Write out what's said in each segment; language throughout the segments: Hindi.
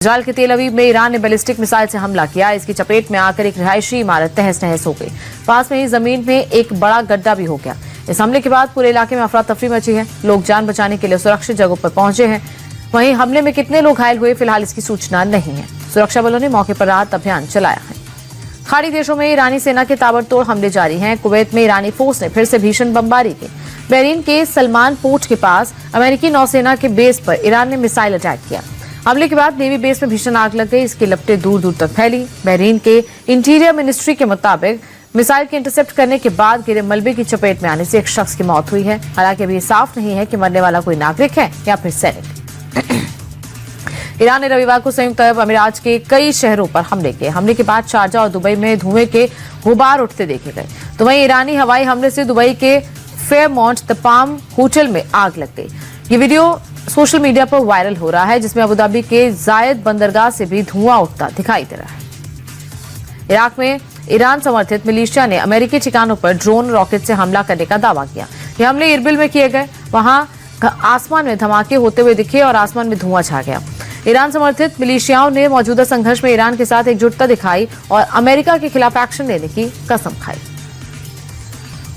इजरायल के तेल अवीव में ईरान ने बैलिस्टिक मिसाइल से हमला किया। इसकी चपेट में आकर एक रिहायशी इमारत तहस नहस हो गई। पास में ही जमीन में एक बड़ा गड्ढा भी हो गया। इस हमले के बाद पूरे इलाके में अफरा तफरी मची है। लोग जान बचाने के लिए सुरक्षित जगहों पर पहुंचे हैं। वहीं हमले में कितने लोग घायल हुए, फिलहाल इसकी सूचना नहीं है। सुरक्षा बलों ने मौके पर राहत अभियान चलाया है। खाड़ी देशों में ईरानी सेना के ताबड़तोड़ हमले जारी हैं। कुवैत में ईरानी फोर्स ने फिर से भीषण बमबारी की। बहरीन के सलमान पोर्ट के पास अमेरिकी नौसेना के बेस पर ईरान ने मिसाइल अटैक किया। हमले के बाद नेवी बेस में भीषण आग लग गई। इसकी लपटें दूर दूर तक फैली। बहरीन के इंटीरियर मिनिस्ट्री के मुताबिक मिसाइल के इंटरसेप्ट करने के बाद गिरे मलबे की चपेट में आने से एक शख्स की मौत हुई है। हालांकि अभी साफ नहीं है कि मरने वाला कोई नागरिक है या फिर सैनिक। ईरान ने रविवार को संयुक्त अरब अमीरात के कई शहरों पर हमले किए। हमले के बाद शारजा और दुबई में धुएं के गुबार उठते देखे गए। तो वहीं ईरानी हवाई हमले से दुबई के फेयरमाउंट द पाम होटल में आग लग गई। ये वीडियो सोशल मीडिया पर वायरल हो रहा है, जिसमें अबुधाबी के जायद बंदरगाह से भी धुआं उठता दिखाई दे रहा है। इराक में ईरान समर्थित मिलिशिया ने अमेरिकी ठिकानों पर ड्रोन रॉकेट से हमला करने का दावा किया। ये हमले इरबिल में किए गए। वहां आसमान में धमाके होते हुए दिखे और आसमान में धुआं छा गया। ईरान समर्थित मिलिशियाओं ने मौजूदा संघर्ष में ईरान के साथ एकजुटता दिखाई और अमेरिका के खिलाफ एक्शन लेने की कसम खाई।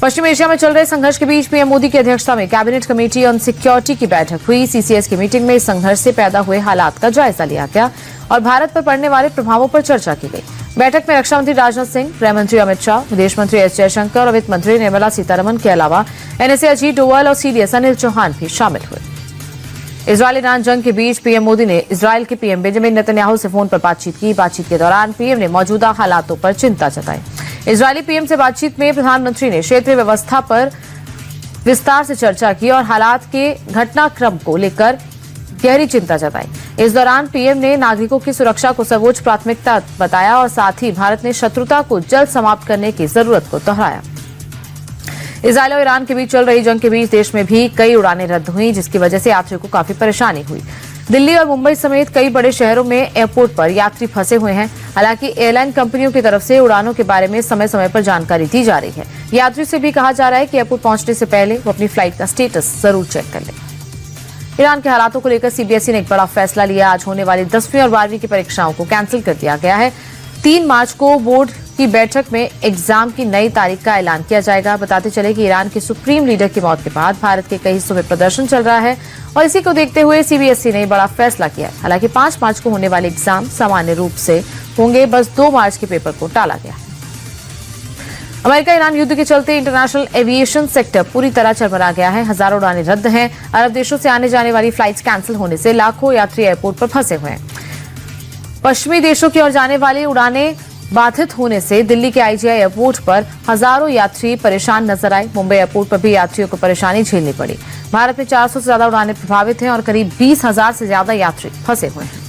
पश्चिम एशिया में चल रहे संघर्ष के बीच पीएम मोदी की अध्यक्षता में कैबिनेट कमेटी ऑन सिक्योरिटी की बैठक हुई। सीसीएस की मीटिंग में इस संघर्ष से पैदा हुए हालात का जायजा लिया गया और भारत पर पड़ने वाले प्रभावों पर चर्चा की गई। बैठक में रक्षा मंत्री राजनाथ सिंह, गृह मंत्री अमित शाह, विदेश मंत्री एस जयशंकर और वित्त मंत्री निर्मला सीतारमण के अलावा एनएसए अजीत डोवाल और सीडीएस अनिल चौहान भी शामिल हुए। इजरायल ईरान जंग के बीच पीएम मोदी ने इजरायल के पीएम बेंजामिन नेतन्याहू से फोन पर बातचीत की। बातचीत के दौरान पीएम ने मौजूदा हालातों पर चिंता जताई। इजरायली पीएम से बातचीत में प्रधानमंत्री ने क्षेत्रीय व्यवस्था पर विस्तार से चर्चा की और हालात के घटनाक्रम को लेकर गहरी चिंता जताई। इस दौरान पीएम ने नागरिकों की सुरक्षा को सर्वोच्च प्राथमिकता बताया और साथ ही भारत ने शत्रुता को जल्द समाप्त करने की जरूरत को दोहराया। इजरायल और ईरान के बीच चल रही जंग के बीच देश में भी कई उड़ानें रद्द हुई, जिसकी वजह से यात्रियों को काफी परेशानी हुई। दिल्ली और मुंबई समेत कई बड़े शहरों में एयरपोर्ट पर यात्री फंसे हुए हैं। हालांकि एयरलाइन कंपनियों की तरफ से उड़ानों के बारे में समय समय पर जानकारी दी जा रही है। यात्रियों से भी कहा जा रहा है कि एयरपोर्ट पहुंचने से पहले वो अपनी फ्लाइट का स्टेटस जरूर चेक कर लें। ईरान के हालातों को लेकर सीबीएसई ने एक बड़ा फैसला लिया। आज होने वाली 10वीं और 12वीं की परीक्षाओं को कैंसिल कर दिया गया है। 3 मार्च को बोर्ड की बैठक में एग्जाम की नई तारीख का ऐलान किया जाएगा। बताते चले कि ईरान के सुप्रीम लीडर की मौत के बाद भारत के कई हिस्सों में प्रदर्शन चल रहा है और इसी को देखते हुए सीबीएसई ने बड़ा फैसला किया है। हालांकि 5 मार्च को होने वाले एग्जाम सामान्य रूप से होंगे, बस 2 मार्च के पेपर को टाला गया। अमेरिका ईरान युद्ध के चलते इंटरनेशनल एविएशन सेक्टर पूरी तरह चरमरा गया है। हजारों उड़ानें रद्द हैं। अरब देशों से आने जाने वाली फ्लाइट्स कैंसिल होने से लाखों यात्री एयरपोर्ट पर फंसे हुए हैं। पश्चिमी देशों की ओर जाने वाली उड़ानें बाधित होने से दिल्ली के आईजीआई एयरपोर्ट पर हजारों यात्री परेशान नजर आए। मुंबई एयरपोर्ट पर भी यात्रियों को परेशानी झेलनी पड़ी। भारत में 400 से ज्यादा उड़ानें प्रभावित हैं और करीब 20,000 से ज्यादा यात्री फंसे हुए हैं।